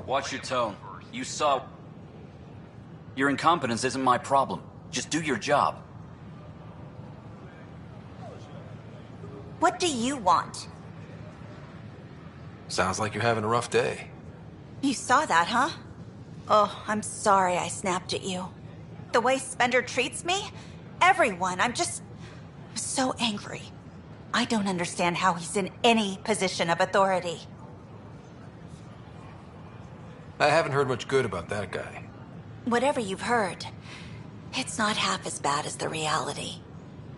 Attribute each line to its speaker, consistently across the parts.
Speaker 1: Watch your tone. You saw... Your incompetence isn't my problem. Just do your job.
Speaker 2: What do you want?
Speaker 3: Sounds like you're having a rough day.
Speaker 2: You saw that, huh? Oh, I'm sorry I snapped at you. The way Spender treats me? Everyone, I'm so angry. I don't understand how he's in any position of authority.
Speaker 3: I haven't heard much good about that guy.
Speaker 2: Whatever you've heard, it's not half as bad as the reality.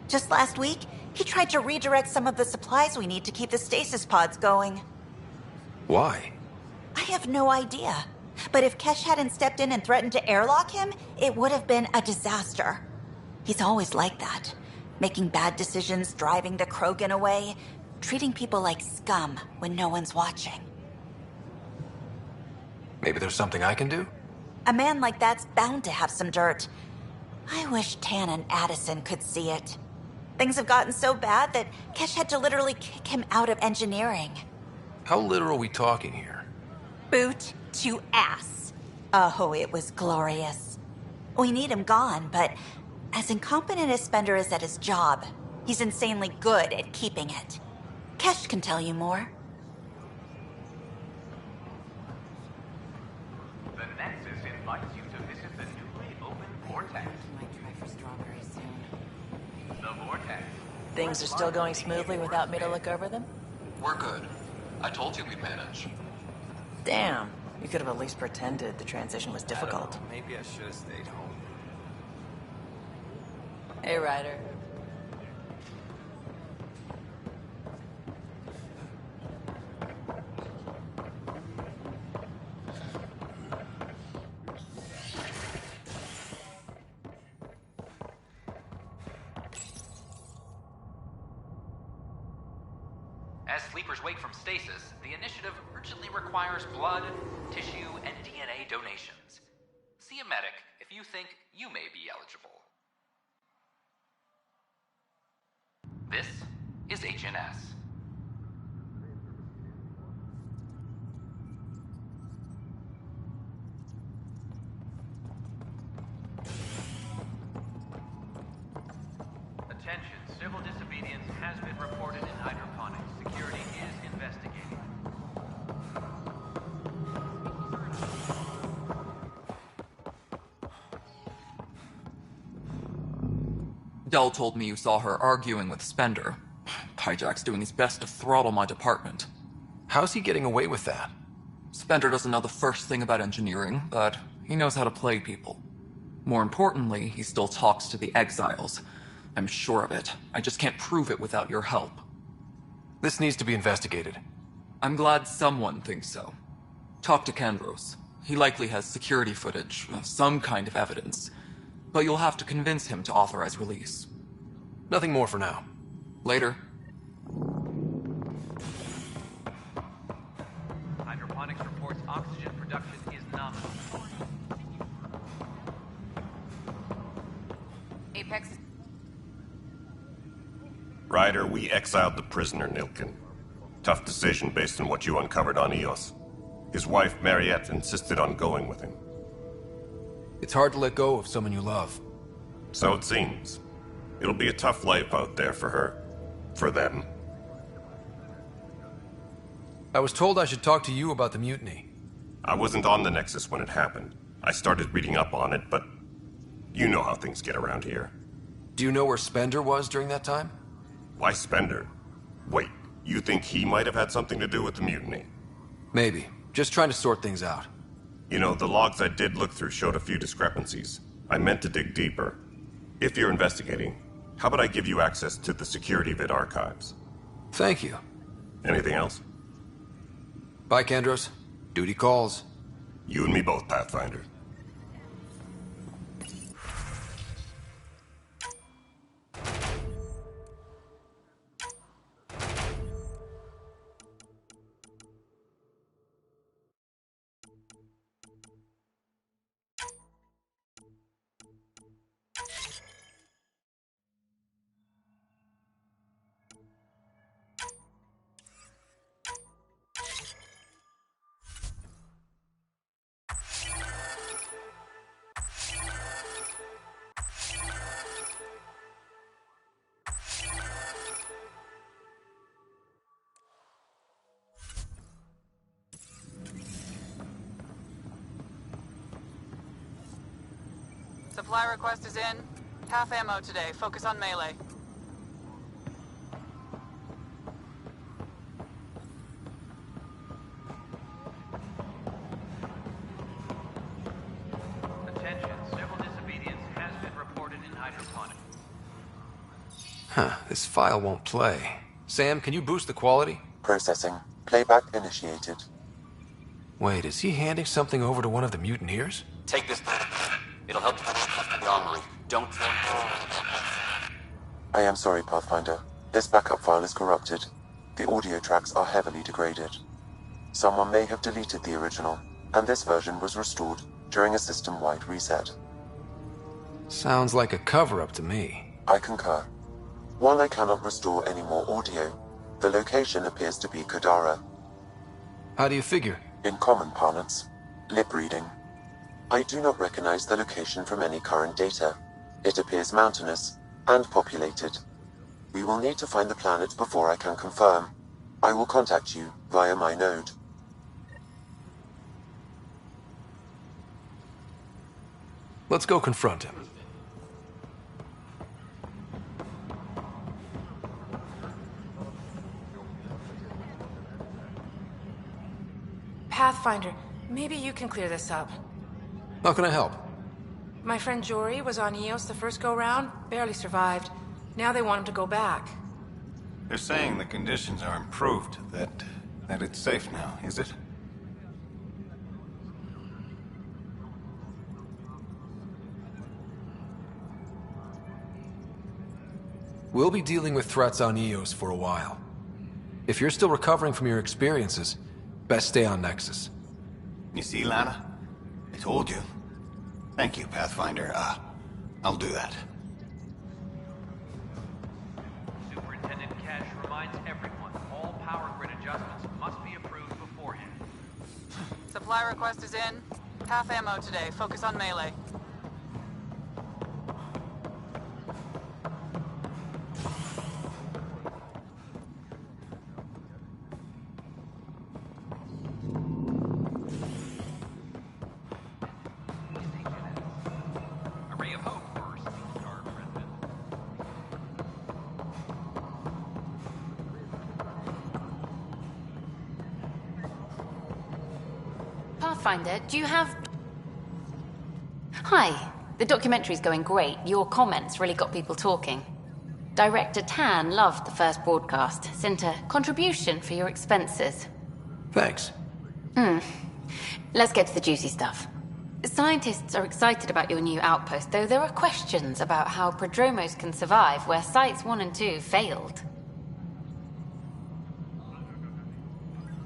Speaker 2: Just last week, he tried to redirect some of the supplies we need to keep the stasis pods going.
Speaker 3: Why?
Speaker 2: I have no idea. But if Kesh hadn't stepped in and threatened to airlock him, it would have been a disaster. He's always like that. Making bad decisions, driving the Krogan away, treating people like scum when no one's watching.
Speaker 3: Maybe there's something I can do?
Speaker 2: A man like that's bound to have some dirt. I wish Tan and Addison could see it. Things have gotten so bad that Kesh had to literally kick him out of engineering.
Speaker 3: How literal are we talking here?
Speaker 2: Boot to ass. Oh, it was glorious. We need him gone, but as incompetent as Spender is at his job, he's insanely good at keeping it. Kesh can tell you more.
Speaker 4: The Nexus invites you to visit the newly opened Vortex.
Speaker 5: Might try for strawberries soon.
Speaker 4: The Vortex.
Speaker 5: Things are still going smoothly without me to look over them?
Speaker 3: We're good. I told you we'd manage.
Speaker 5: Damn. You could have at least pretended the transition was difficult.
Speaker 6: Maybe I should have stayed home.
Speaker 5: Hey, Ryder.
Speaker 4: As sleepers wake from stasis, the initiative urgently requires blood, tissue, and DNA donations. See a medic if you think you may be eligible. This is HNS. Attention, civil disobedience has been reported in hydroponics. Security is investigating.
Speaker 7: Dell told me you saw her arguing with Spender. Hijack's doing his best to throttle my department.
Speaker 3: How's he getting away with that?
Speaker 7: Spender doesn't know the first thing about engineering, but he knows how to play people. More importantly, he still talks to the exiles. I'm sure of it. I just can't prove it without your help.
Speaker 3: This needs to be investigated.
Speaker 7: I'm glad someone thinks so. Talk to Kandros. He likely has security footage, some kind of evidence. But you'll have to convince him to authorize release.
Speaker 3: Nothing more for now.
Speaker 7: Later.
Speaker 4: Hydroponics reports oxygen production is nominal.
Speaker 6: Apex.
Speaker 8: Ryder, we exiled the prisoner, Nilkin. Tough decision based on what you uncovered on Eos. His wife, Mariette, insisted on going with him.
Speaker 3: It's hard to let go of someone you love.
Speaker 8: So it seems. It'll be a tough life out there for her. For them.
Speaker 3: I was told I should talk to you about the mutiny.
Speaker 8: I wasn't on the Nexus when it happened. I started reading up on it, but you know how things get around here.
Speaker 3: Do you know where Spender was during that time?
Speaker 8: Why Spender? Wait, you think he might have had something to do with the mutiny?
Speaker 3: Maybe. Just trying to sort things out.
Speaker 8: You know, the logs I did look through showed a few discrepancies. I meant to dig deeper. If you're investigating, how about I give you access to the security vid archives?
Speaker 3: Thank you.
Speaker 8: Anything else?
Speaker 3: Bye, Kandros. Duty calls.
Speaker 8: You and me both, Pathfinder.
Speaker 9: Supply request is in. Half ammo today. Focus on melee.
Speaker 4: Attention, civil disobedience has been reported in hydroponics.
Speaker 3: Huh, this file won't play. Sam, can you boost the quality?
Speaker 10: Processing. Playback initiated.
Speaker 3: Wait, is he handing something over to one of the mutineers?
Speaker 1: Take this. It'll help the armory. Don't...
Speaker 10: I am sorry, Pathfinder. This backup file is corrupted. The audio tracks are heavily degraded. Someone may have deleted the original, and this version was restored during a system-wide reset.
Speaker 3: Sounds like a cover-up to me.
Speaker 10: I concur. While I cannot restore any more audio, the location appears to be Kadara.
Speaker 3: How do you figure?
Speaker 10: In common parlance, lip reading. I do not recognize the location from any current data. It appears mountainous and populated. We will need to find the planet before I can confirm. I will contact you via my node.
Speaker 3: Let's go confront him.
Speaker 6: Pathfinder, maybe you can clear this up.
Speaker 3: How can I help?
Speaker 6: My friend Jory was on Eos the first go-round, barely survived. Now they want him to go back.
Speaker 11: They're saying the conditions are improved, that it's safe now, is it?
Speaker 3: We'll be dealing with threats on Eos for a while. If you're still recovering from your experiences, best stay on Nexus.
Speaker 11: You see, Lana? I told you. Thank you, Pathfinder. I'll do that.
Speaker 4: Superintendent Cash reminds everyone all power grid adjustments must be approved beforehand.
Speaker 9: Supply request is in. Half ammo today. Focus on melee.
Speaker 4: A ray of hope for Star President.
Speaker 12: Pathfinder, do you have... Hi. The documentary's going great. Your comments really got people talking. Director Tan loved the first broadcast. Sent a contribution for your expenses.
Speaker 3: Thanks.
Speaker 12: Let's get to the juicy stuff. Scientists are excited about your new outpost, though there are questions about how prodromos can survive where Sites 1 and 2 failed.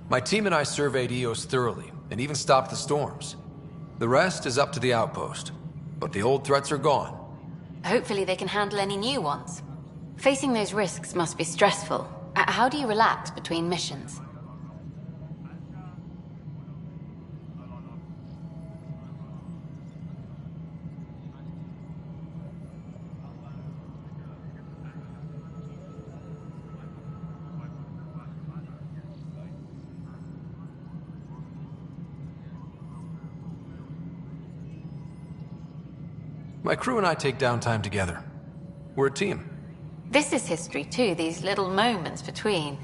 Speaker 3: My team and I surveyed Eos thoroughly, and even stopped the storms. The rest is up to the outpost, but the old threats are gone.
Speaker 12: Hopefully they can handle any new ones. Facing those risks must be stressful. How do you relax between missions?
Speaker 3: My crew and I take downtime together. We're a team.
Speaker 12: This is history too, these little moments between.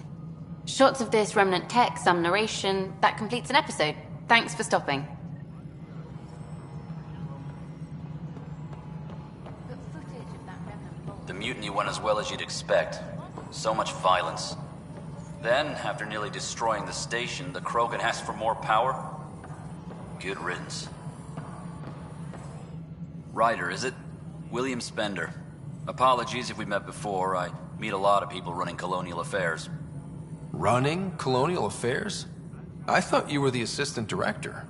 Speaker 12: Shots of this remnant tech, some narration. That completes an episode. Thanks for stopping.
Speaker 1: The mutiny went as well as you'd expect. So much violence. Then, after nearly destroying the station, the Krogan asked for more power? Good riddance. Ryder, is it? William Spender. Apologies if we met before. I meet a lot of people running colonial affairs.
Speaker 3: Running colonial affairs? I thought you were the assistant director.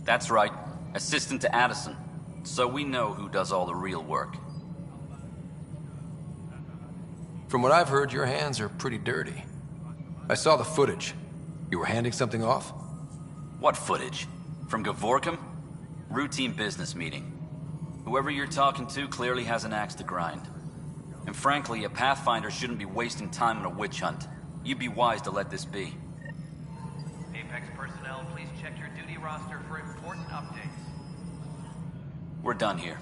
Speaker 1: That's right. Assistant to Addison. So we know who does all the real work.
Speaker 3: From what I've heard, your hands are pretty dirty. I saw the footage. You were handing something off?
Speaker 1: What footage? From Gavorkum? Routine business meeting. Whoever you're talking to clearly has an axe to grind. And frankly, a Pathfinder shouldn't be wasting time on a witch hunt. You'd be wise to let this be.
Speaker 4: Apex personnel, please check your duty roster for important updates.
Speaker 1: We're done here.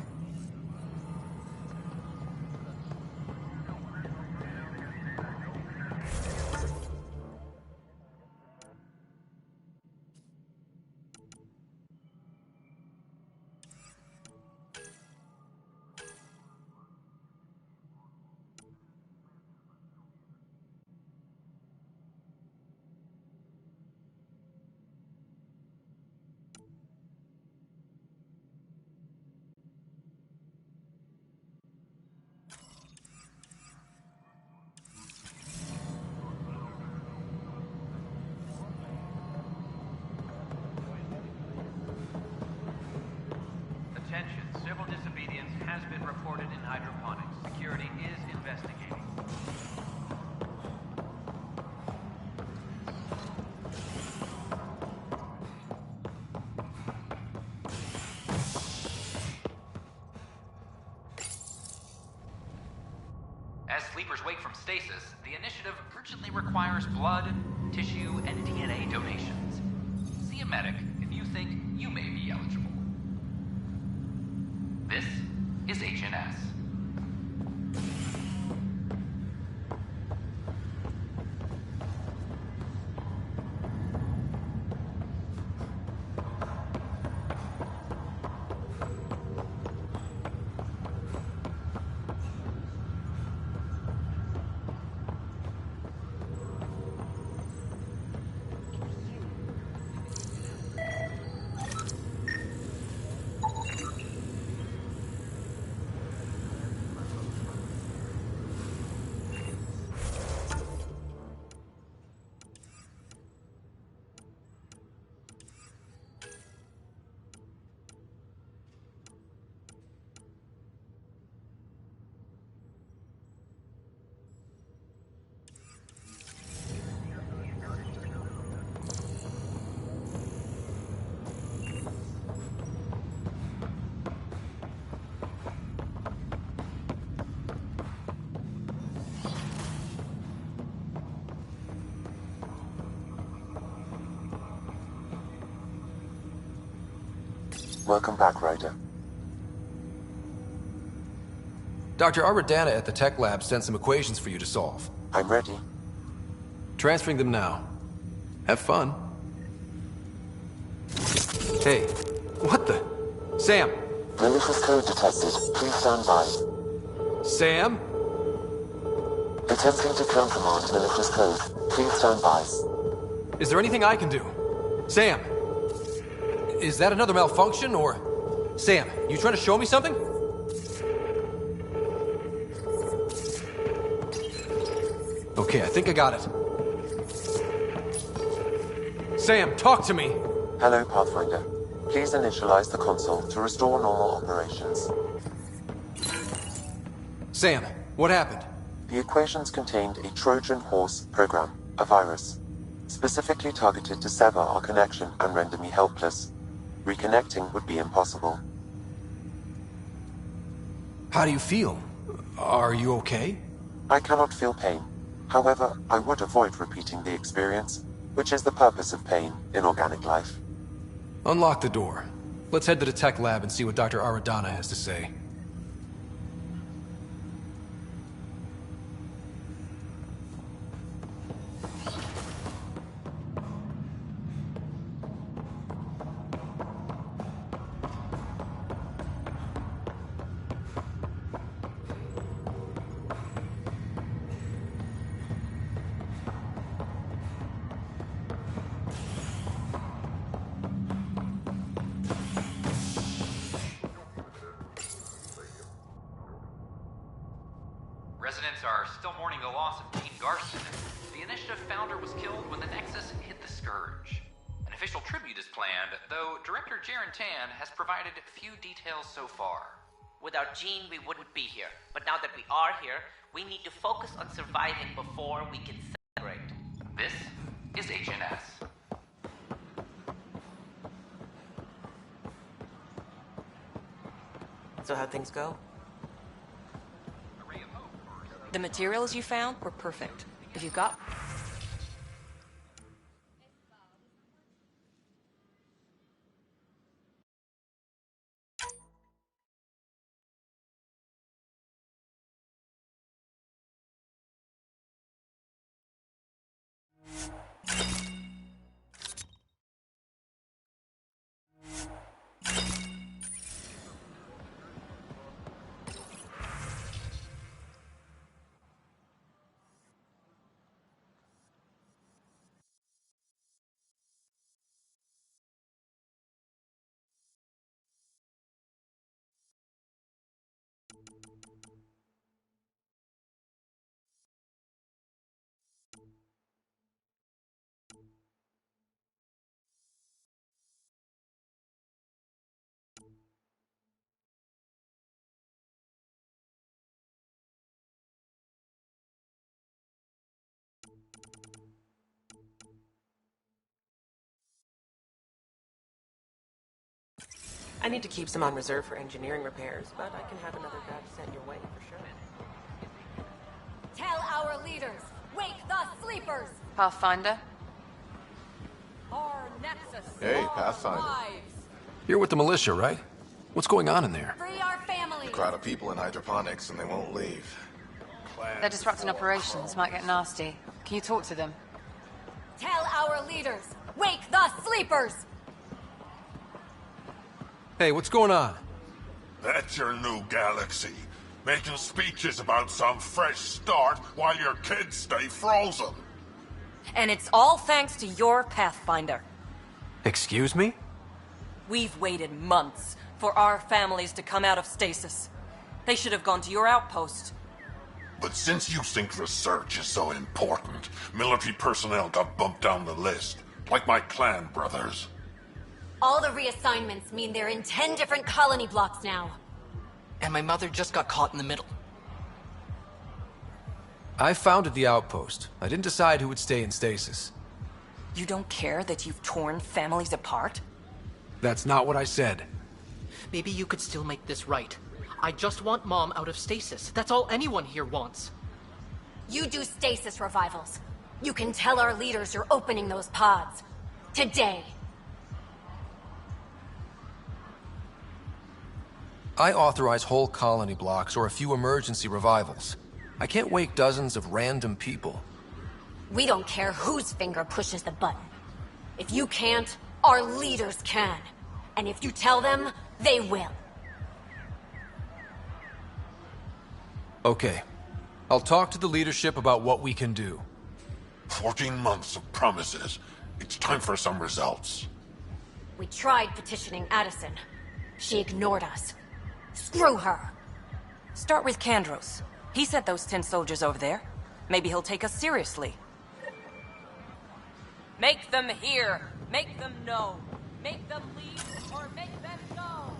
Speaker 4: Attention, civil disobedience has been reported in hydroponics. Security is investigating. As sleepers wake from stasis, the initiative urgently requires blood, tissue, and DNA donations. See a medic if you think you may be eligible. This is HNS.
Speaker 10: Welcome back, Ryder.
Speaker 3: Dr. Arbordana at the tech lab sent some equations for you to solve.
Speaker 10: I'm ready.
Speaker 3: Transferring them now. Have fun. Hey, what the? Sam!
Speaker 10: Malicious code detected. Please stand by.
Speaker 3: Sam?
Speaker 10: Attempting to countermand malicious code. Please stand by.
Speaker 3: Is there anything I can do? Sam! Is that another malfunction, or... Sam, you trying to show me something? Okay, I think I got it. Sam, talk to me!
Speaker 10: Hello, Pathfinder. Please initialize the console to restore normal operations.
Speaker 3: Sam, what happened?
Speaker 10: The equations contained a Trojan horse program, a virus, specifically targeted to sever our connection and render me helpless. Reconnecting would be impossible.
Speaker 3: How do you feel? Are you okay?
Speaker 10: I cannot feel pain. However, I would avoid repeating the experience, which is the purpose of pain in organic life.
Speaker 3: Unlock the door. Let's head to the tech lab and see what Dr. Aradana has to say.
Speaker 4: Residents are still mourning the loss of Gene Garson. The Initiative founder was killed when the Nexus hit the Scourge. An official tribute is planned, though Director Jaren Tan has provided few details so far.
Speaker 13: Without Gene, we wouldn't be here. But now that we are here, we need to focus on surviving before we can celebrate.
Speaker 4: This is HNS.
Speaker 5: So how'd things go? The materials you found were perfect. If you got... I need to keep some on reserve for engineering repairs, but I can have another batch sent your way for sure.
Speaker 14: Tell our leaders, wake the sleepers!
Speaker 6: Pathfinder?
Speaker 14: Our Nexus.
Speaker 15: Hey, Pathfinder.
Speaker 14: Lives.
Speaker 3: You're with the militia, right? What's going on in there?
Speaker 14: Free our families.
Speaker 15: A crowd of people in hydroponics and they won't leave.
Speaker 6: They're disrupting operations. Might get nasty. Can you talk to them?
Speaker 14: Tell our leaders, wake the sleepers!
Speaker 3: Hey, what's going on?
Speaker 16: That's your new galaxy. Making speeches about some fresh start while your kids stay frozen.
Speaker 17: And it's all thanks to your Pathfinder.
Speaker 3: Excuse me?
Speaker 17: We've waited months for our families to come out of stasis. They should have gone to your outpost.
Speaker 16: But since you think research is so important, military personnel got bumped down the list. Like my clan brothers.
Speaker 14: All the reassignments mean they're in 10 different colony blocks now.
Speaker 5: And my mother just got caught in the middle.
Speaker 3: I founded the outpost. I didn't decide who would stay in stasis.
Speaker 17: You don't care that you've torn families apart?
Speaker 3: That's not what I said.
Speaker 18: Maybe you could still make this right. I just want Mom out of stasis. That's all anyone here wants.
Speaker 14: You do stasis revivals. You can tell our leaders you're opening those pods. Today.
Speaker 3: I authorize whole colony blocks or a few emergency revivals. I can't wake dozens of random people.
Speaker 14: We don't care whose finger pushes the button. If you can't, our leaders can. And if you tell them, they will.
Speaker 3: Okay. I'll talk to the leadership about what we can do.
Speaker 16: 14 months of promises. It's time for some results.
Speaker 14: We tried petitioning Addison. She ignored us. Screw her!
Speaker 17: Start with Kandros. He sent those 10 soldiers over there. Maybe he'll take us seriously. Make them hear! Make them know! Make them leave or make them go!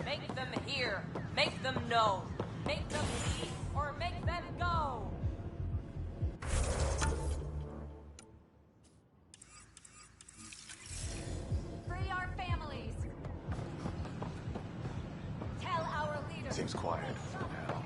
Speaker 17: Make them hear! Make them know! Make them leave or make them go!
Speaker 14: Free our families! Tell our leaders...
Speaker 15: Seems quiet for now.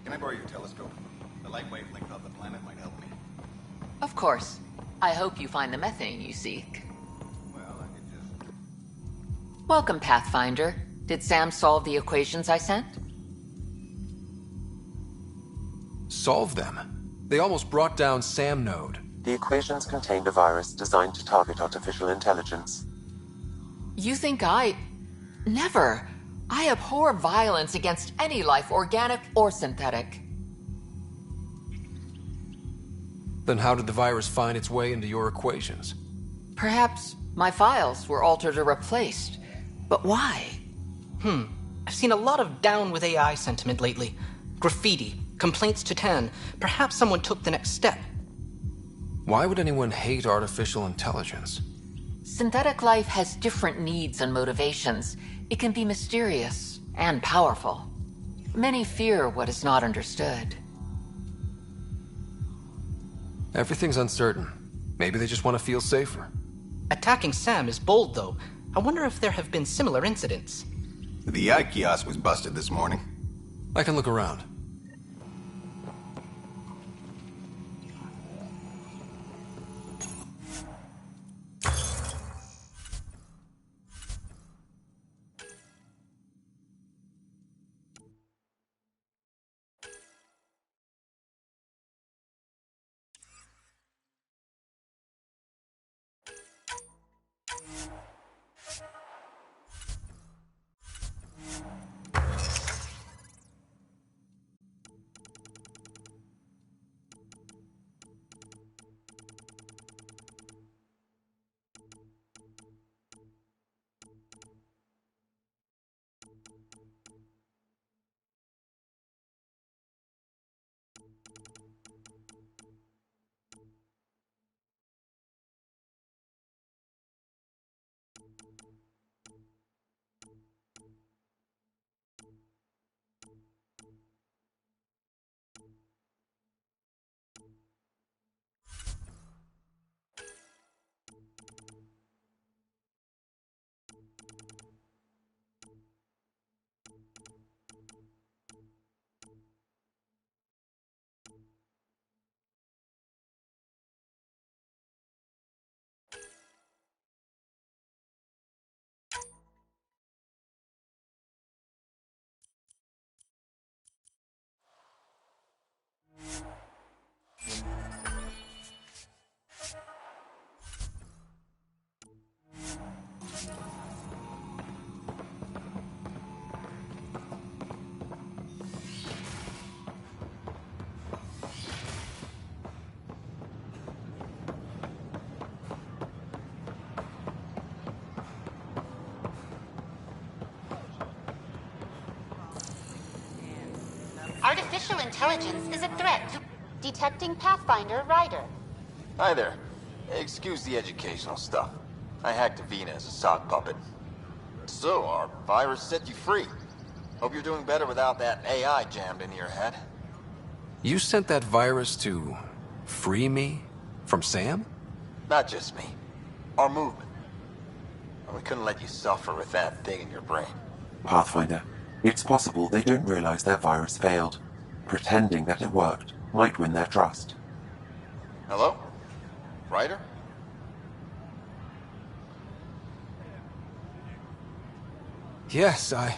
Speaker 11: Can I borrow your telescope? The light wavelength of the planet might help me.
Speaker 19: Of course. I hope you find the methane you seek.
Speaker 11: Well, I could just...
Speaker 19: Welcome, Pathfinder. Did Sam solve the equations I sent?
Speaker 3: Solve them? They almost brought down Sam Node.
Speaker 10: The equations contained a virus designed to target artificial intelligence.
Speaker 19: You think I... Never. I abhor violence against any life, organic or synthetic.
Speaker 3: Then how did the virus find its way into your equations?
Speaker 19: Perhaps my files were altered or replaced. But why?
Speaker 18: I've seen a lot of down with AI sentiment lately. Graffiti, complaints to Tan. Perhaps someone took the next step.
Speaker 3: Why would anyone hate artificial intelligence?
Speaker 19: Synthetic life has different needs and motivations. It can be mysterious and powerful. Many fear what is not understood.
Speaker 3: Everything's uncertain. Maybe they just want to feel safer.
Speaker 18: Attacking Sam is bold, though. I wonder if there have been similar incidents.
Speaker 11: The AI kiosk was busted this morning.
Speaker 3: I can look around.
Speaker 20: Artificial intelligence is a threat to detecting Pathfinder Rider.
Speaker 21: Hi there. Excuse the educational stuff. I hacked Avina as a sock puppet. So, our virus set you free. Hope you're doing better without that AI jammed into your head.
Speaker 3: You sent that virus to free me from Sam?
Speaker 21: Not just me. Our movement. We couldn't let you suffer with that thing in your brain.
Speaker 10: Pathfinder, it's possible they don't realize their virus failed. Pretending that it worked might win their trust.
Speaker 21: Hello? Ryder?
Speaker 3: Yes, I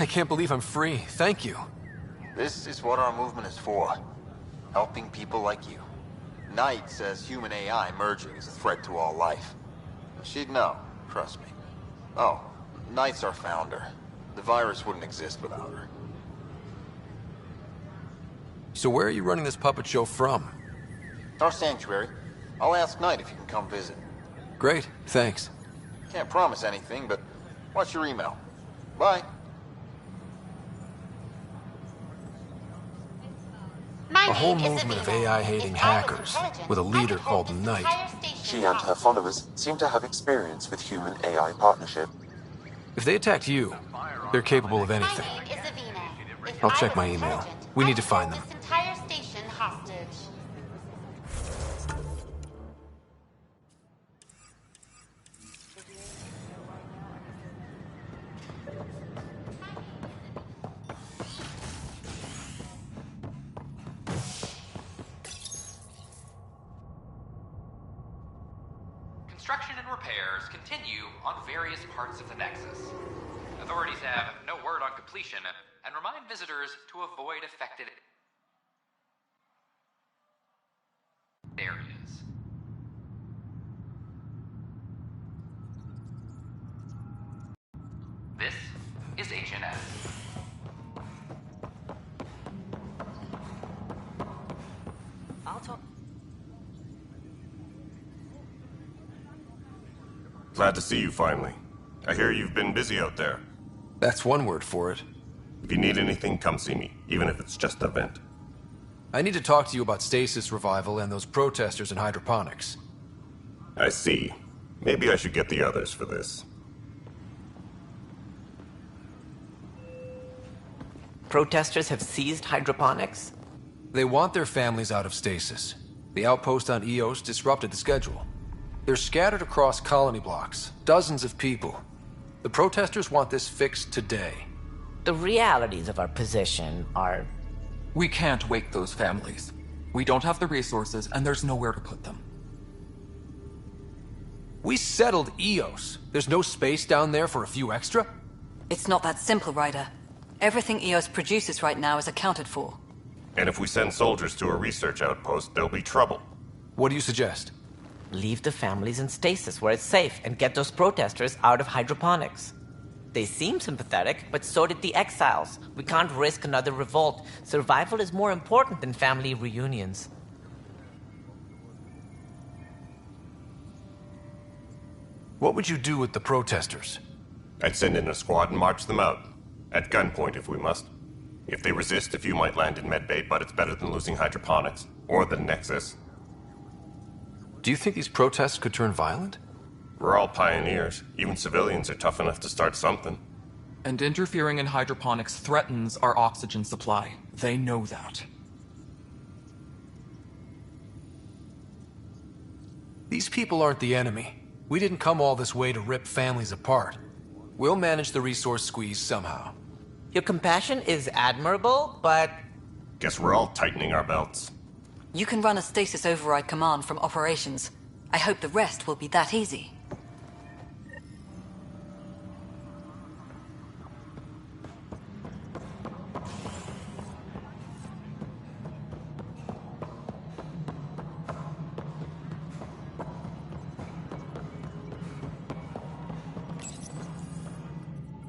Speaker 3: can't believe I'm free. Thank you.
Speaker 21: This is what our movement is for. Helping people like you. Knight says human AI merging is a threat to all life. She'd know, trust me. Oh, Knight's our founder. The virus wouldn't exist without her.
Speaker 3: So where are you running this puppet show from?
Speaker 21: Our sanctuary. I'll ask Knight if you can come visit.
Speaker 3: Great, thanks.
Speaker 21: Can't promise anything, but watch your email. Bye.
Speaker 3: A whole movement of AI-hating hackers, with a leader called Knight.
Speaker 10: She and her followers seem to have experience with human-AI partnership.
Speaker 3: If they attacked you, they're capable of anything. I'll check my email. We need to find them.
Speaker 20: This entire station hostage.
Speaker 4: Construction and repairs continue on various parts of the Nexus. Authorities have no word on completion and remind visitors to avoid affected areas. This is HNS.
Speaker 5: I'll talk.
Speaker 8: Glad to see you finally. I hear you've been busy out there.
Speaker 3: That's one word for it.
Speaker 8: If you need anything, come see me, even if it's just a vent.
Speaker 3: I need to talk to you about stasis revival and those protesters in hydroponics.
Speaker 8: I see. Maybe I should get the others for this.
Speaker 13: Protesters have seized hydroponics?
Speaker 3: They want their families out of stasis. The outpost on Eos disrupted the schedule. They're scattered across colony blocks, dozens of people. The protesters want this fixed today.
Speaker 13: The realities of our position are...
Speaker 7: We can't wake those families. We don't have the resources, and there's nowhere to put them.
Speaker 3: We settled Eos. There's no space down there for a few extra?
Speaker 17: It's not that simple, Ryder. Everything EOS produces right now is accounted for.
Speaker 8: And if we send soldiers to a research outpost, there'll be trouble.
Speaker 3: What do you suggest?
Speaker 13: Leave the families in stasis where it's safe and get those protesters out of hydroponics. They seem sympathetic, but so did the exiles. We can't risk another revolt. Survival is more important than family reunions.
Speaker 3: What would you do with the protesters?
Speaker 8: I'd send in a squad and march them out. At gunpoint if we must. If they resist, a few might land in medbay, but it's better than losing hydroponics. Or the Nexus.
Speaker 3: Do you think these protests could turn violent?
Speaker 8: We're all pioneers. Even civilians are tough enough to start something.
Speaker 7: And interfering in hydroponics threatens our oxygen supply. They know that.
Speaker 3: These people aren't the enemy. We didn't come all this way to rip families apart. We'll manage the resource squeeze somehow.
Speaker 13: Your compassion is admirable, but...
Speaker 8: Guess we're all tightening our belts.
Speaker 17: You can run a stasis override command from operations. I hope the rest will be that easy.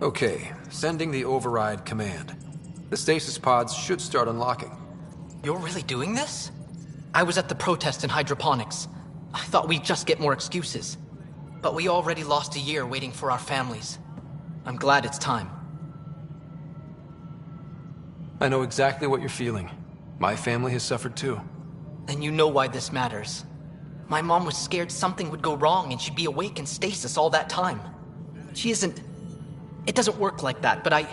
Speaker 3: Okay, sending the override command. The stasis pods should start unlocking.
Speaker 18: You're really doing this? I was at the protest in hydroponics. I thought we'd just get more excuses. But we already lost a year waiting for our families. I'm glad it's time.
Speaker 3: I know exactly what you're feeling. My family has suffered too.
Speaker 18: Then you know why this matters. My mom was scared something would go wrong and she'd be awake in stasis all that time. She isn't... It doesn't work like that, but I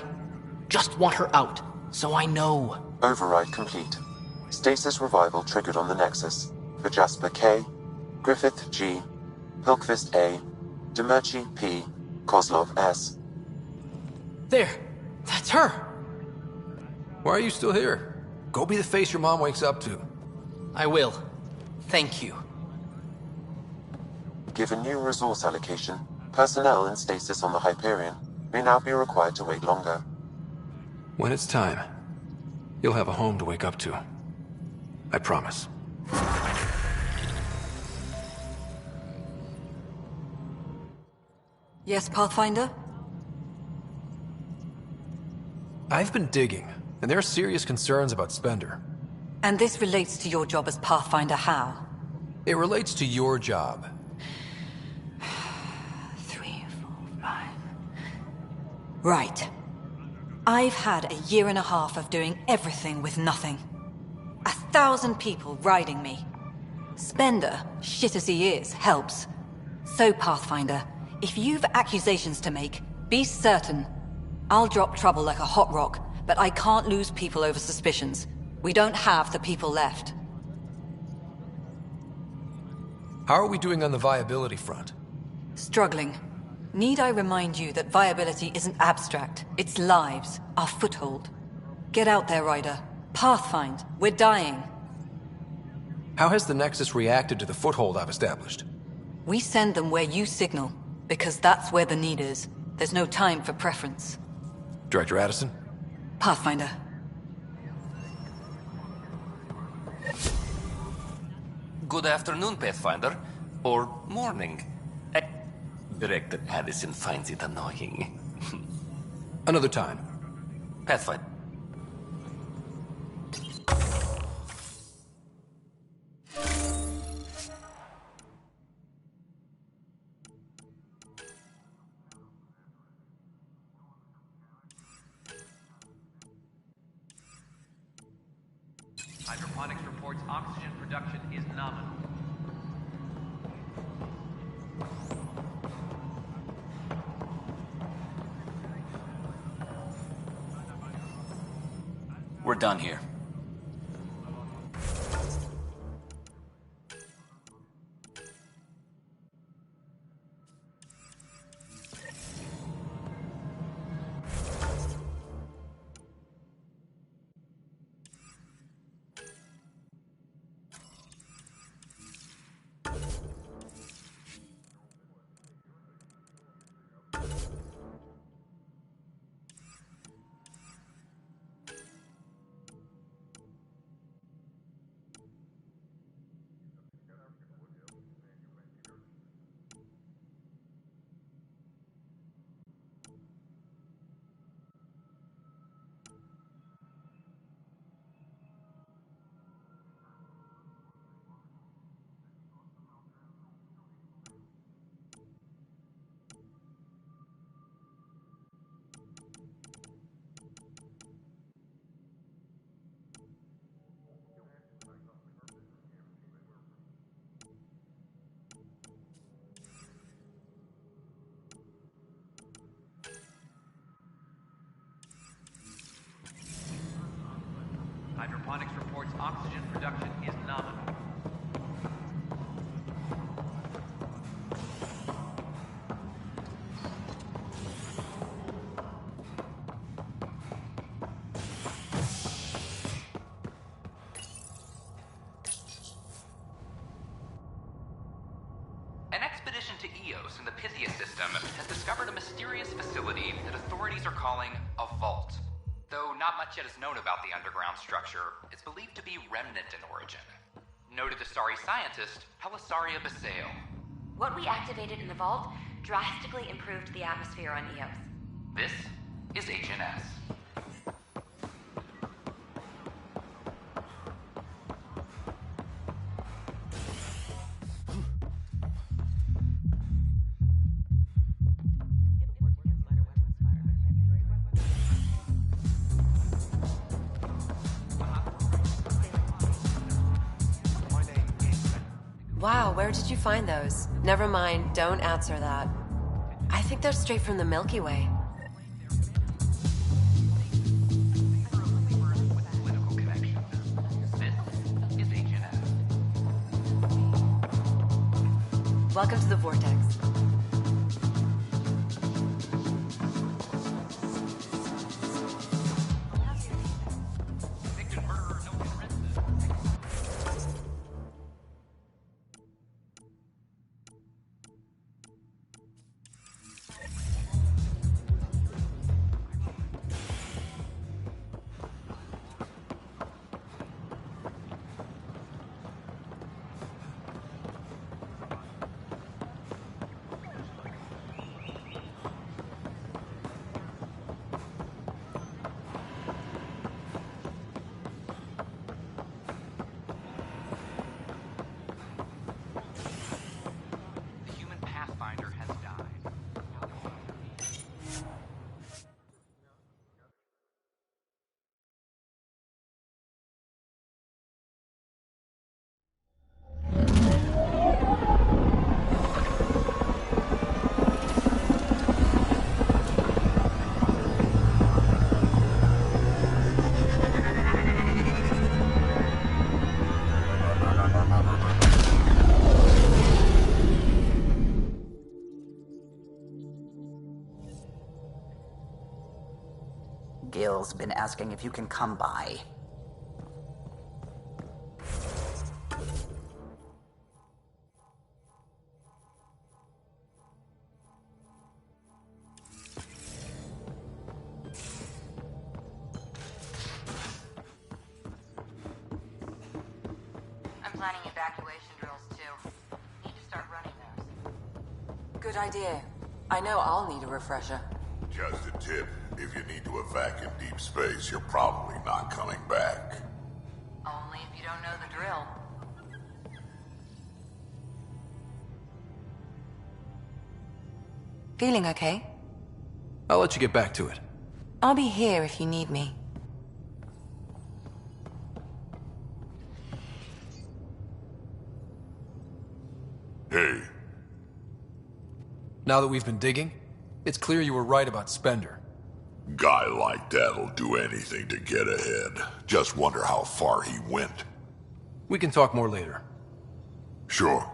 Speaker 18: just want her out, so I know.
Speaker 10: Override complete. Stasis revival triggered on the Nexus. For Jasper K, Griffith G, Hilkvist A, Demerchi P, Kozlov S.
Speaker 18: There! That's her!
Speaker 3: Why are you still here? Go be the face your mom wakes up to.
Speaker 18: I will. Thank you.
Speaker 10: Given new resource allocation, personnel in stasis on the Hyperion may now be required to wait longer.
Speaker 3: When it's time. You'll have a home to wake up to. I promise.
Speaker 9: Yes, Pathfinder?
Speaker 3: I've been digging, and there are serious concerns about Spender.
Speaker 9: And this relates to your job as Pathfinder how?
Speaker 3: It relates to your job.
Speaker 9: 3, 4, 5. Right. I've had a year and a half of doing everything with nothing. 1,000 people riding me. Spender, shit as he is, helps. So, Pathfinder, if you've accusations to make, be certain. I'll drop trouble like a hot rock, but I can't lose people over suspicions. We don't have the people left.
Speaker 3: How are we doing on the viability front?
Speaker 9: Struggling. Need I remind you that viability isn't abstract, it's lives, our foothold. Get out there, Ryder. Pathfind, we're dying.
Speaker 3: How has the Nexus reacted to the foothold I've established?
Speaker 9: We send them where you signal, because that's where the need is. There's no time for preference.
Speaker 3: Director Addison?
Speaker 9: Pathfinder.
Speaker 2: Good afternoon, Pathfinder. Or morning. Director Addison finds it annoying.
Speaker 3: Another time.
Speaker 2: Pathfinder.
Speaker 4: Hydroponics reports oxygen production is nominal.
Speaker 1: We're done here. Hydroponics reports oxygen production is nominal.
Speaker 4: An expedition to Eos in the Pythia system has discovered a mysterious facility that authorities are calling a vault. Though not much yet is known about the underground structure, it's believed to be remnant in origin. Noted Astari scientist, Pelisaria Basale.
Speaker 22: What we activated in the vault drastically improved the atmosphere on Eos.
Speaker 4: This is HNS.
Speaker 5: Wow, where did you find those? Never mind, don't answer that. I think they're straight from the Milky Way. Welcome to the Vortex.
Speaker 6: Gil's been asking if you can come by.
Speaker 22: I'm planning evacuation drills too. Need to start running those.
Speaker 5: Good idea. I know I'll need a refresher.
Speaker 16: Just a tip, if you need to evac in deep space, you're probably not coming back.
Speaker 22: Only if you don't know the drill.
Speaker 5: Feeling okay?
Speaker 3: I'll let you get back to it.
Speaker 5: I'll be here if you need me.
Speaker 16: Hey.
Speaker 3: Now that we've been digging, it's clear you were right about Spender.
Speaker 16: Guy like that'll do anything to get ahead. Just wonder how far he went.
Speaker 3: We can talk more later.
Speaker 16: Sure.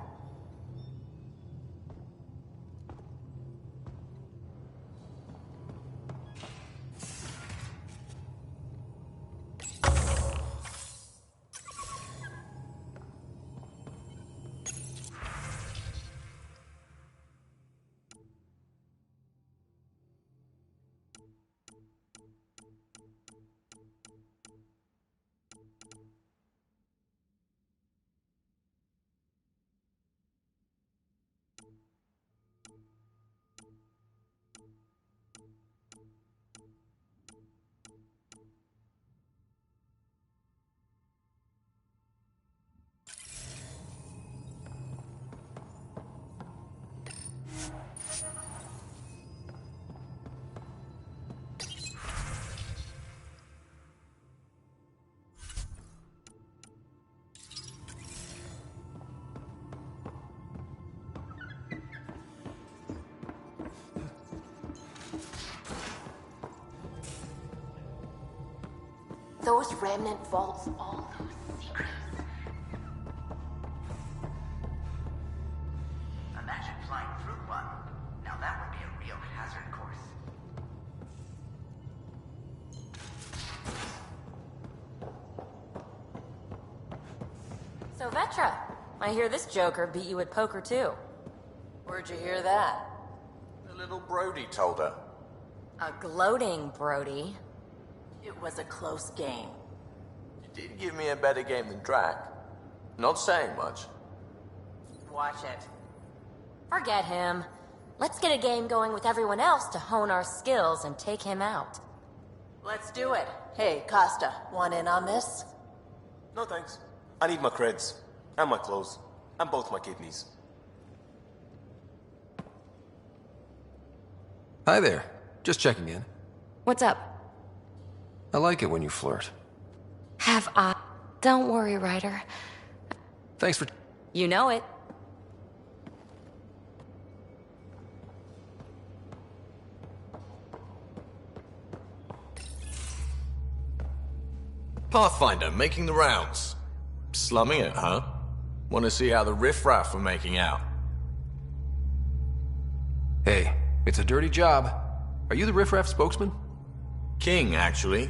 Speaker 5: Those remnant vaults, all those secrets.
Speaker 6: Imagine flying through one. Now that would be a real hazard course.
Speaker 17: So, Vetra, I hear this joker beat you at poker too.
Speaker 5: Where'd you hear that?
Speaker 15: The little Brody told her.
Speaker 17: A gloating Brody.
Speaker 5: It was a close game.
Speaker 15: You did give me a better game than Drac. Not saying much.
Speaker 5: Watch it.
Speaker 17: Forget him. Let's get a game going with everyone else to hone our skills and take him out.
Speaker 5: Let's do it. Hey, Costa, want in on this?
Speaker 12: No thanks. I need my creds. And my clothes. And both my kidneys.
Speaker 3: Hi there. Just checking in.
Speaker 17: What's up?
Speaker 3: I like it when you flirt.
Speaker 17: Have I? Don't worry, Ryder.
Speaker 3: Thanks for...
Speaker 17: You know it.
Speaker 12: Pathfinder, making the rounds. Slumming it, huh? Want to see how the riffraff are making out?
Speaker 3: Hey, it's a dirty job. Are you the riffraff spokesman?
Speaker 12: King, actually.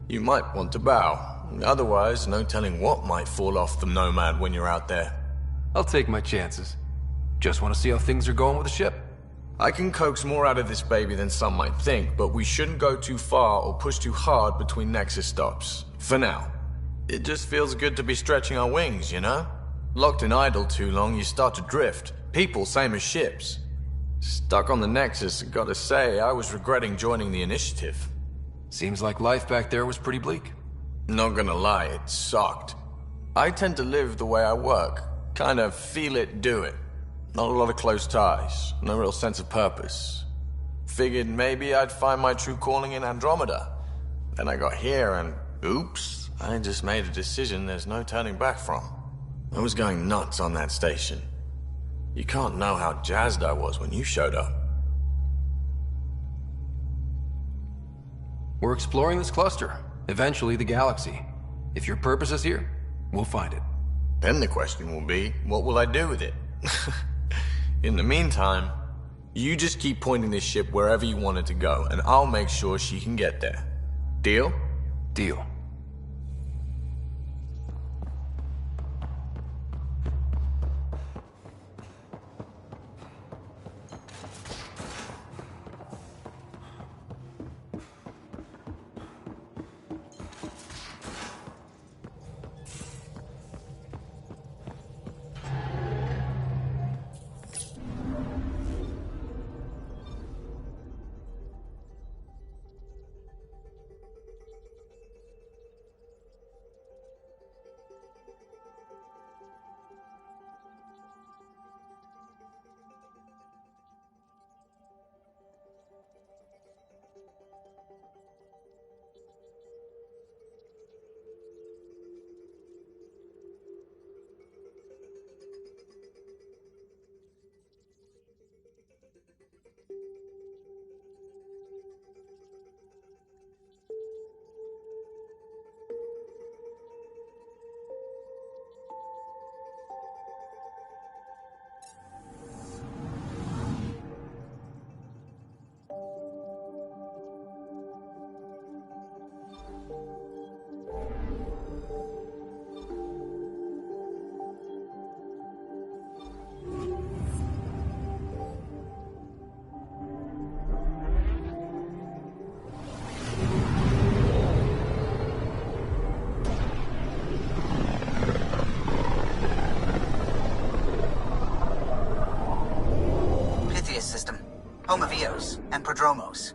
Speaker 12: You might want to bow. Otherwise, no telling what might fall off the Nomad when you're out there.
Speaker 3: I'll take my chances. Just want to see how things are going with the ship.
Speaker 12: I can coax more out of this baby than some might think, but we shouldn't go too far or push too hard between Nexus stops. For now. It just feels good to be stretching our wings, you know? Locked in idle too long, you start to drift. People, same as ships. Stuck on the Nexus, gotta say, I was regretting joining the Initiative.
Speaker 3: Seems like life back there was pretty bleak.
Speaker 12: Not gonna lie, it sucked. I tend to live the way I work. Kind of feel it, do it. Not a lot of close ties, no real sense of purpose. Figured maybe I'd find my true calling in Andromeda. Then I got here and, oops, I just made a decision there's no turning back from. I was going nuts on that station. You can't know how jazzed I was when you showed up.
Speaker 3: We're exploring this cluster, eventually the galaxy. If your purpose is here, we'll find it.
Speaker 12: Then the question will be, what will I do with it? In the meantime, you just keep pointing this ship wherever you want it to go, and I'll make sure she can get there. Deal?
Speaker 3: Deal.
Speaker 6: System, home of Eos and Prodromos.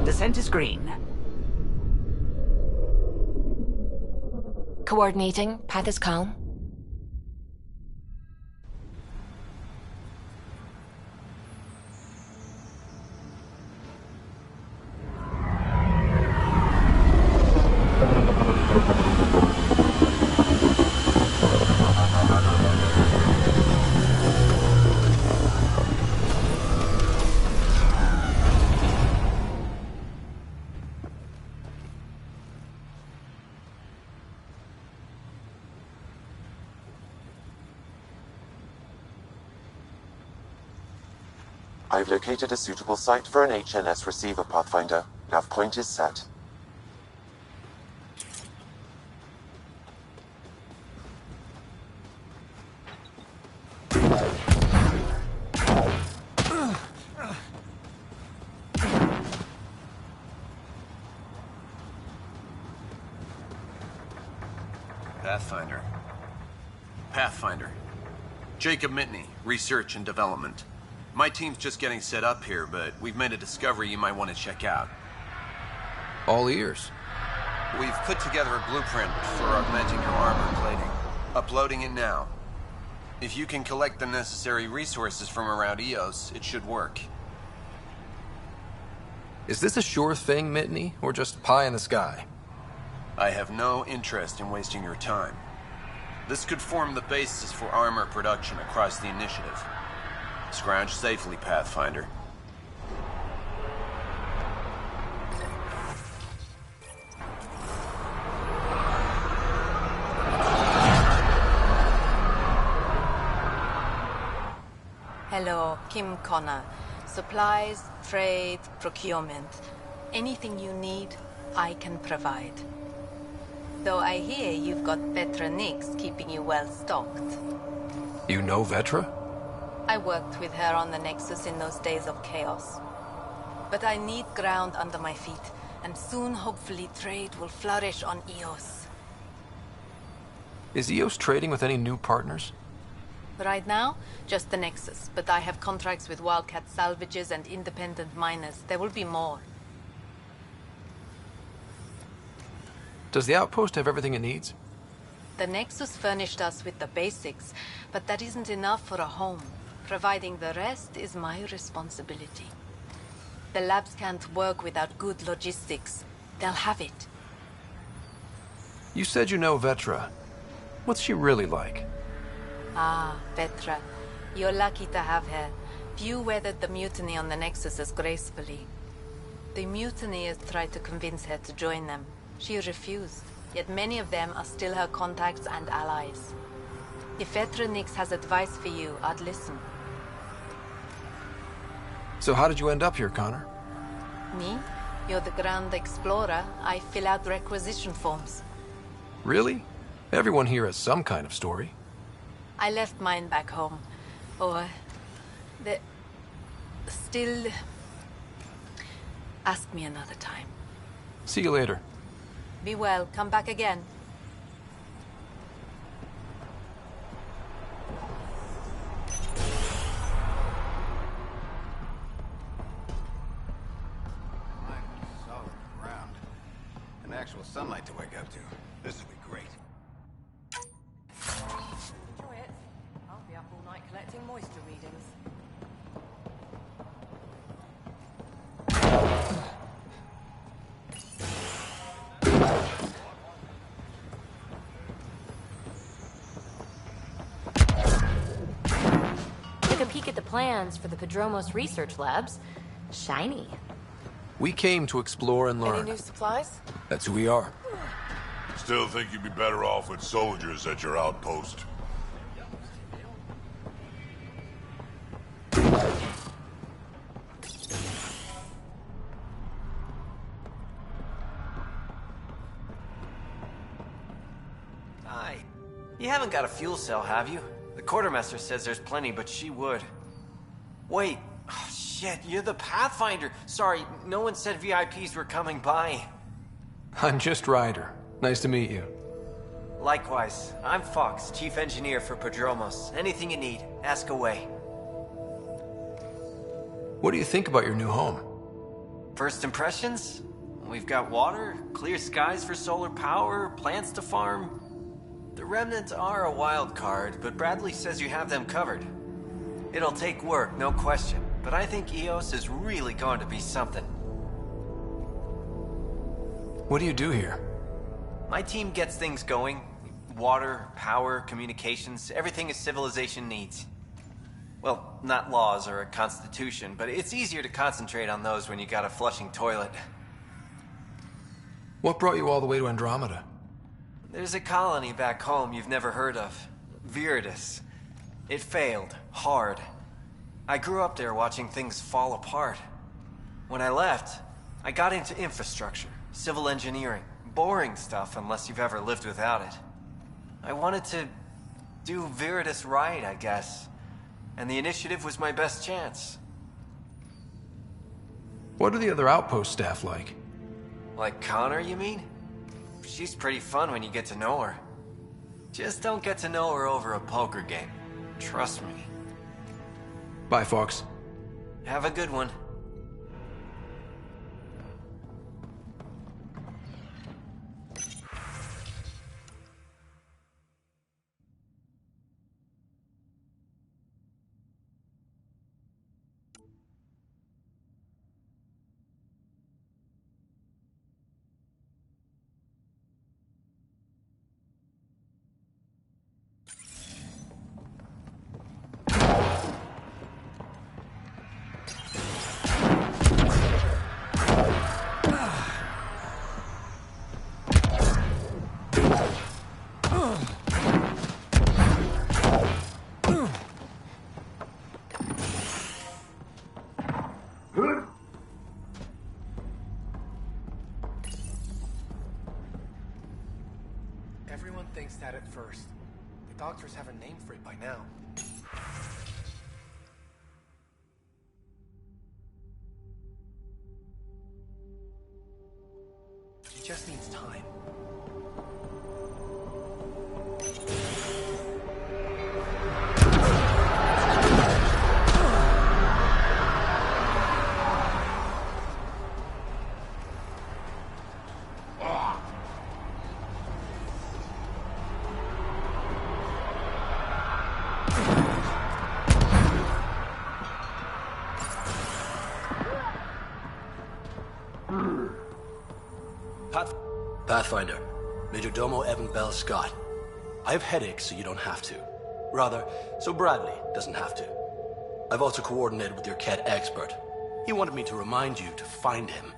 Speaker 14: Descent is green.
Speaker 20: Coordinating. Path is calm.
Speaker 10: I've located a suitable site for an HNS receiver, Pathfinder. Nav point is set.
Speaker 3: Pathfinder. Pathfinder. Jacob Mitney, Research and Development. My team's just getting set up here, but we've made a discovery you might want to check out.
Speaker 19: All ears.
Speaker 3: We've put together a blueprint for augmenting your armor and plating. Uploading it now. If you can collect the necessary resources from around EOS, it should work.
Speaker 19: Is this a sure thing, Mitney, or just pie in the sky?
Speaker 3: I have no interest in wasting your time. This could form the basis for armor production across the initiative. Scrounge safely, Pathfinder.
Speaker 23: Hello, Kim Connor. Supplies, trade, procurement. Anything you need, I can provide. Though I hear you've got Vetra Nix keeping you well stocked.
Speaker 19: You know Vetra?
Speaker 23: I worked with her on the Nexus in those days of chaos. But I need ground under my feet, and soon, hopefully, trade will flourish on EOS.
Speaker 19: Is EOS trading with any new partners?
Speaker 23: Right now, just the Nexus, but I have contracts with Wildcat salvages and independent miners. There will be more.
Speaker 19: Does the outpost have everything it needs?
Speaker 23: The Nexus furnished us with the basics, but that isn't enough for a home. Providing the rest is my responsibility. The labs can't work without good logistics. They'll have it.
Speaker 19: You said you know Vetra. What's she really like?
Speaker 23: Ah, Vetra. You're lucky to have her. Few weathered the mutiny on the Nexus as gracefully. The mutineers tried to convince her to join them. She refused, yet many of them are still her contacts and allies. If Vetra Nix has advice for you, I'd listen.
Speaker 19: So how did you end up here, Connor?
Speaker 23: Me? You're the Grand Explorer. I fill out requisition forms.
Speaker 19: Really? Everyone here has some kind of story.
Speaker 23: I left mine back home. Or... still... Ask me another time.
Speaker 19: See you later.
Speaker 23: Be well. Come back again.
Speaker 11: Actual sunlight to wake up to. This will be great.
Speaker 17: Enjoy it. I'll be up all night collecting moisture readings.
Speaker 24: Took a peek at the plans for the Padromos research labs. Shiny.
Speaker 19: We came to explore and learn.
Speaker 5: Any new supplies?
Speaker 19: That's who we are.
Speaker 16: Still think you'd be better off with soldiers at your outpost.
Speaker 25: Hi. You haven't got a fuel cell, have you? The quartermaster says there's plenty, but she would. Wait. Oh, shit, you're the Pathfinder. Sorry, no one said VIPs were coming by.
Speaker 19: I'm just Ryder. Nice to meet you.
Speaker 25: Likewise. I'm Fox, Chief Engineer for Padromos. Anything you need, ask away.
Speaker 19: What do you think about your new home?
Speaker 25: First impressions? We've got water, clear skies for solar power, plants to farm. The remnants are a wild card, but Bradley says you have them covered. It'll take work, no question, but I think EOS is really going to be something.
Speaker 3: What do you do here?
Speaker 25: My team gets things going. Water, power, communications, everything a civilization needs. Well, not laws or a constitution, but it's easier to concentrate on those when you got a flushing toilet.
Speaker 3: What brought you all the way to Andromeda?
Speaker 25: There's a colony back home you've never heard of. Viridis. It failed. Hard. I grew up there watching things fall apart. When I left, I got into infrastructure, civil engineering. Boring stuff unless you've ever lived without it. I wanted to do Viridis right, I guess. And the initiative was my best chance.
Speaker 3: What are the other outpost staff like?
Speaker 25: Like Connor, you mean? She's pretty fun when you get to know her. Just don't get to know her over a poker game. Trust me.
Speaker 3: Bye, Fox.
Speaker 25: Have a good one.
Speaker 3: Everyone thinks that at first. The doctors have a name for it by now. He just needs time.
Speaker 7: Pathfinder, Major Domo Evan Bell Scott. I have headaches, so you don't have to. Rather, so Bradley doesn't have to. I've also coordinated with your Ket expert. He wanted me to remind you to find him.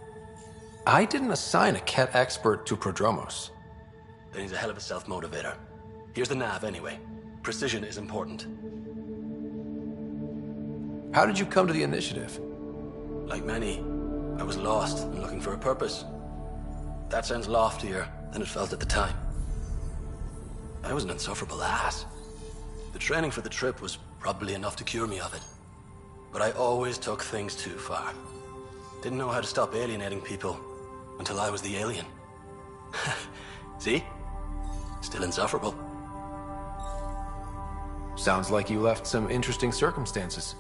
Speaker 3: I didn't assign a Ket expert to Prodromos.
Speaker 7: Then he's a hell of a self-motivator. Here's the nav anyway. Precision is important.
Speaker 3: How did you come to the initiative?
Speaker 7: Like many, I was lost and looking for a purpose. That sounds loftier than it felt at the time. I was an insufferable ass. The training for the trip was probably enough to cure me of it. But I always took things too far. Didn't know how to stop alienating people until I was the alien. See? Still insufferable.
Speaker 3: Sounds like you left some interesting circumstances.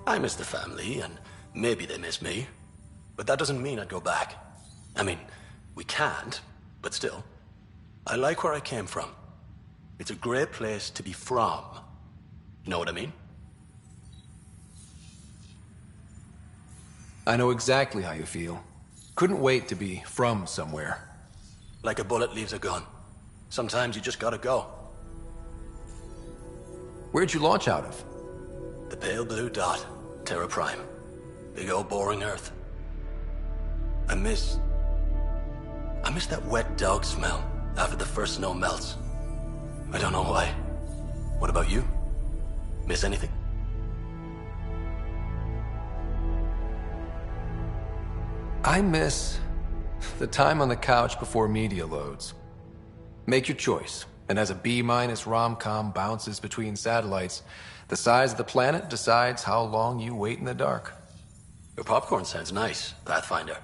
Speaker 7: I miss the family, and maybe they miss me. But that doesn't mean I'd go back. I mean, we can't, but still. I like where I came from. It's a great place to be from. You know what I mean?
Speaker 3: I know exactly how you feel. Couldn't wait to be from somewhere.
Speaker 7: Like a bullet leaves a gun. Sometimes you just gotta go.
Speaker 3: Where'd you launch out of?
Speaker 7: The pale blue dot, Terra Prime. Big old boring Earth. I miss that wet dog smell after the first snow melts. I don't know why. What about you? Miss anything?
Speaker 3: I miss the time on the couch before media loads. Make your choice, and as a B- rom-com bounces between satellites, the size of the planet decides how long you wait in the dark.
Speaker 7: Your popcorn sounds nice, Pathfinder.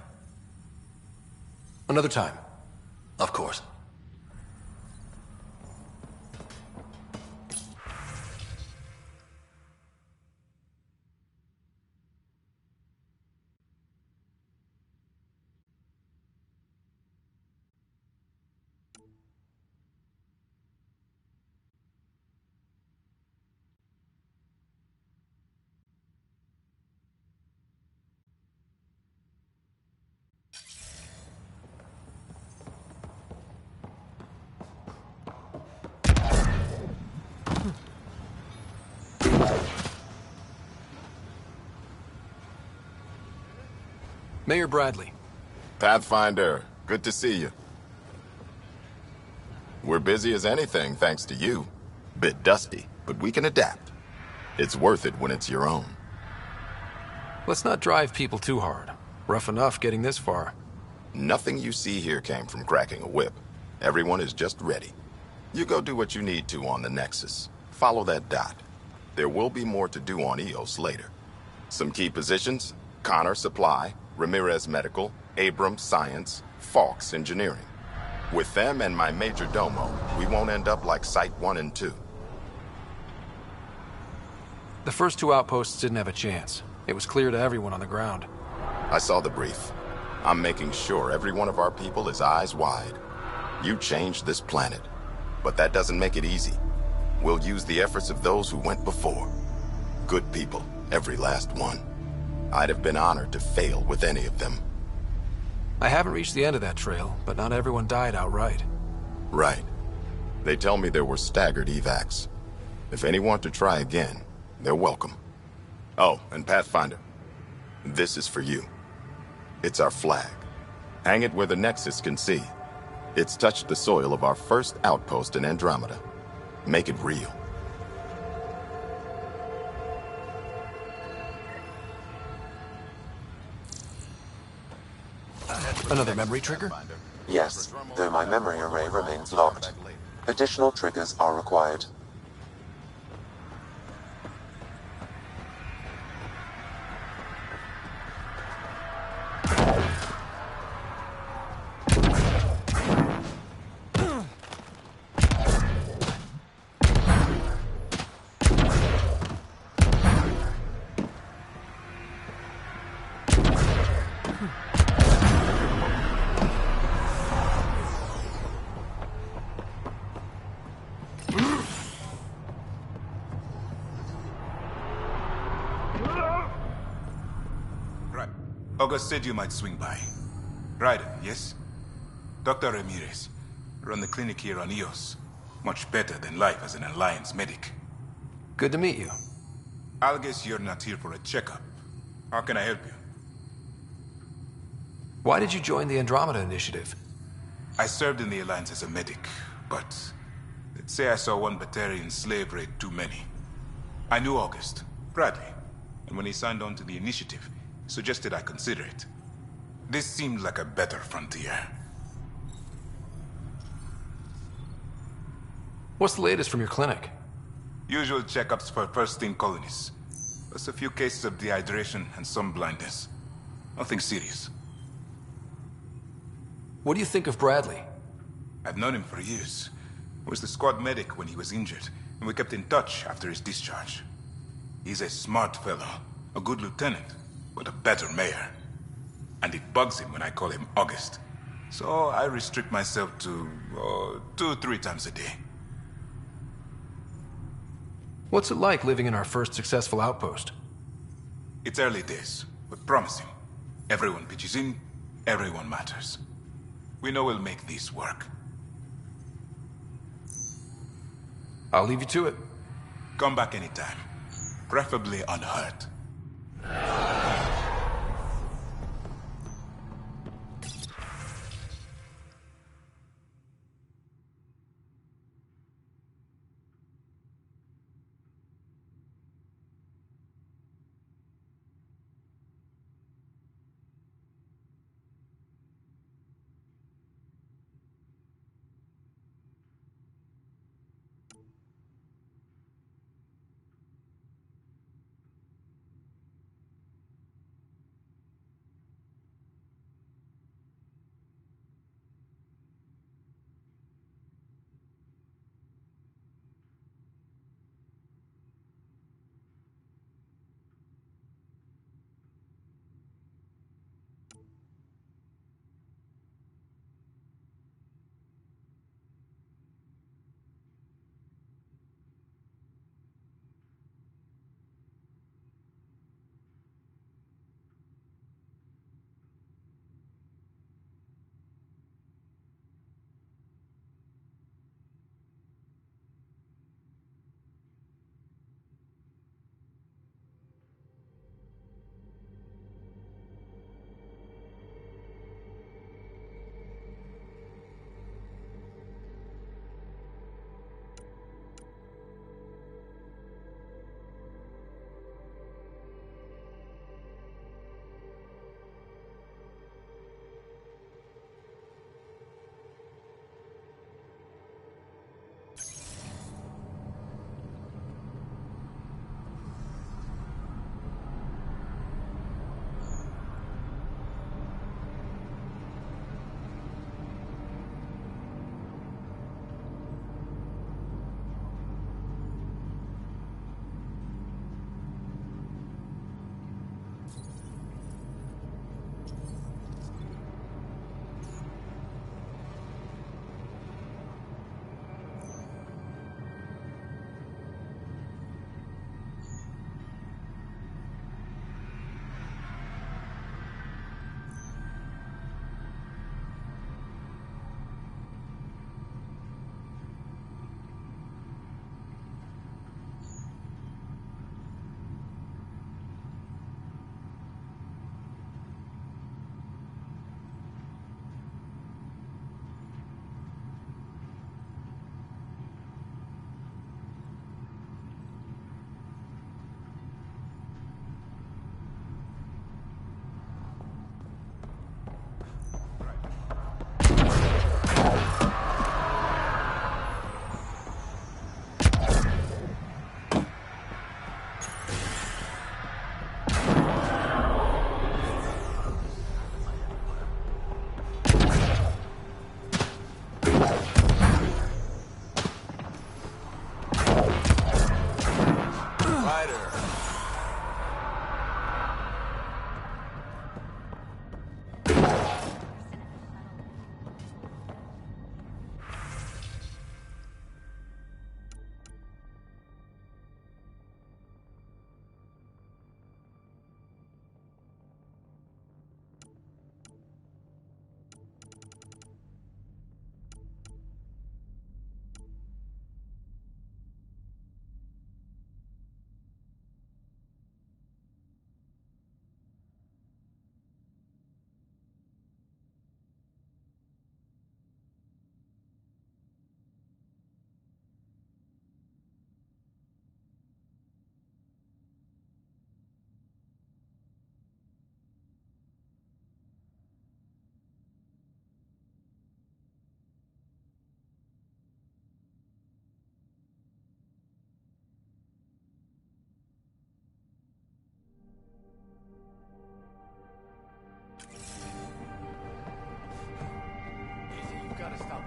Speaker 3: Another time.
Speaker 7: Of course.
Speaker 3: Mayor Bradley.
Speaker 8: Pathfinder, good to see you. We're busy as anything, thanks to you. Bit dusty, but we can adapt. It's worth it when it's your own.
Speaker 3: Let's not drive people too hard. Rough enough getting this far.
Speaker 8: Nothing you see here came from cracking a whip. Everyone is just ready. You go do what you need to on the Nexus. Follow that dot. There will be more to do on EOS later. Some key positions: Connor Supply, Ramirez Medical, Abrams Science, Falks Engineering. With them and my major domo, we won't end up like Site 1 and 2.
Speaker 3: The first two outposts didn't have a chance. It was clear to everyone on the ground.
Speaker 8: I saw the brief. I'm making sure every one of our people is eyes wide. You changed this planet, but that doesn't make it easy. We'll use the efforts of those who went before. Good people, every last one. I'd have been honored to fail with any of them.
Speaker 3: I haven't reached the end of that trail, but not everyone died outright.
Speaker 8: Right. They tell me there were staggered evacs. If any want to try again, they're welcome. Oh, and Pathfinder, this is for you. It's our flag. Hang it where the Nexus can see. It's touched the soil of our first outpost in Andromeda. Make it real.
Speaker 3: Another memory trigger?
Speaker 10: Yes, though my memory array remains locked. Additional triggers are required.
Speaker 13: August said you might swing by. Ryder, yes? Dr. Ramirez. Run the clinic here on EOS. Much better than life as an Alliance medic.
Speaker 3: Good to meet you.
Speaker 13: I'll guess you're not here for a checkup. How can I help you?
Speaker 3: Why did you join the Andromeda Initiative?
Speaker 13: I served in the Alliance as a medic, but let's say I saw one Batarian slave raid too many. I knew August, Bradley, and when he signed on to the initiative, suggested I consider it. This seemed like a better frontier.
Speaker 3: What's the latest from your clinic?
Speaker 13: Usual checkups for first-team colonists. Plus a few cases of dehydration and some blindness. Nothing serious.
Speaker 3: What do you think of Bradley?
Speaker 13: I've known him for years. I was the squad medic when he was injured, and we kept in touch after his discharge. He's a smart fellow, a good lieutenant, but a better mayor. And it bugs him when I call him August. So I restrict myself to 2-3 times a day.
Speaker 3: What's it like living in our first successful outpost?
Speaker 13: It's early days, but promising. Everyone pitches in, everyone matters. We know we'll make this work.
Speaker 3: I'll leave you to it.
Speaker 13: Come back anytime. Preferably unhurt.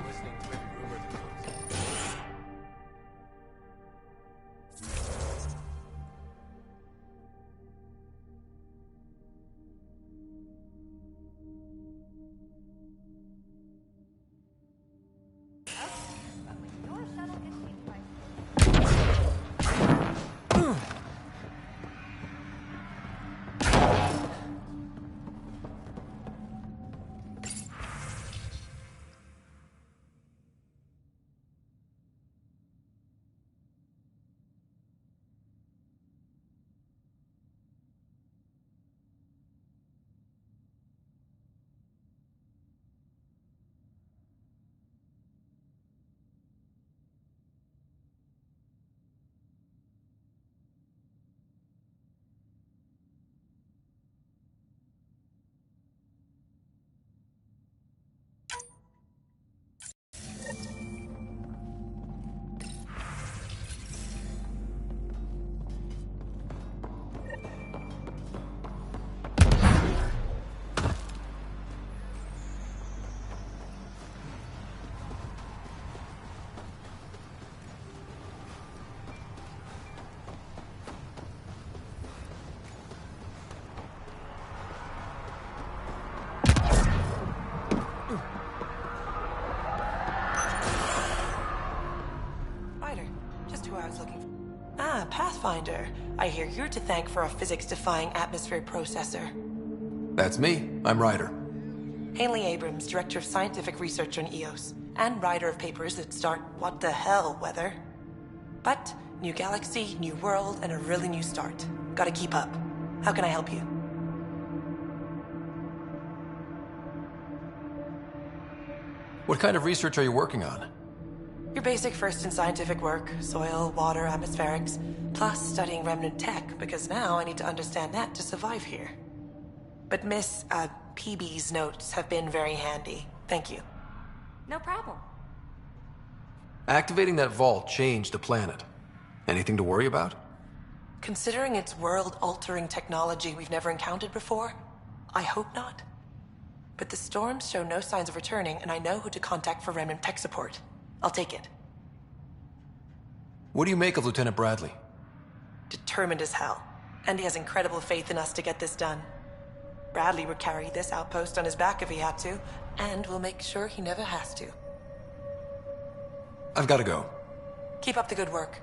Speaker 3: listening to every rumor that comes.
Speaker 5: Pathfinder. I hear you're to thank for a physics-defying atmosphere processor.
Speaker 3: That's me. I'm Ryder.
Speaker 5: Haley Abrams, Director of Scientific Research on EOS, and writer of papers that start what the hell weather. But, new galaxy, new world, and a really new start. Gotta keep up. How can I help you?
Speaker 3: What kind of research are you working on?
Speaker 5: Your basic first in scientific work, soil, water, atmospherics, plus studying remnant tech, because now I need to understand that to survive here. But Miss, PB's notes have been very handy. Thank you.
Speaker 22: No problem.
Speaker 3: Activating that vault changed the planet. Anything to worry about?
Speaker 5: Considering it's world-altering technology we've never encountered before, I hope not. But the storms show no signs of returning, and I know who to contact for remnant tech support. I'll take it.
Speaker 3: What do you make of Lieutenant Bradley?
Speaker 5: Determined as hell. And he has incredible faith in us to get this done. Bradley would carry this outpost on his back if he had to, and we'll make sure he never has to.
Speaker 3: I've got to go.
Speaker 5: Keep up the good work.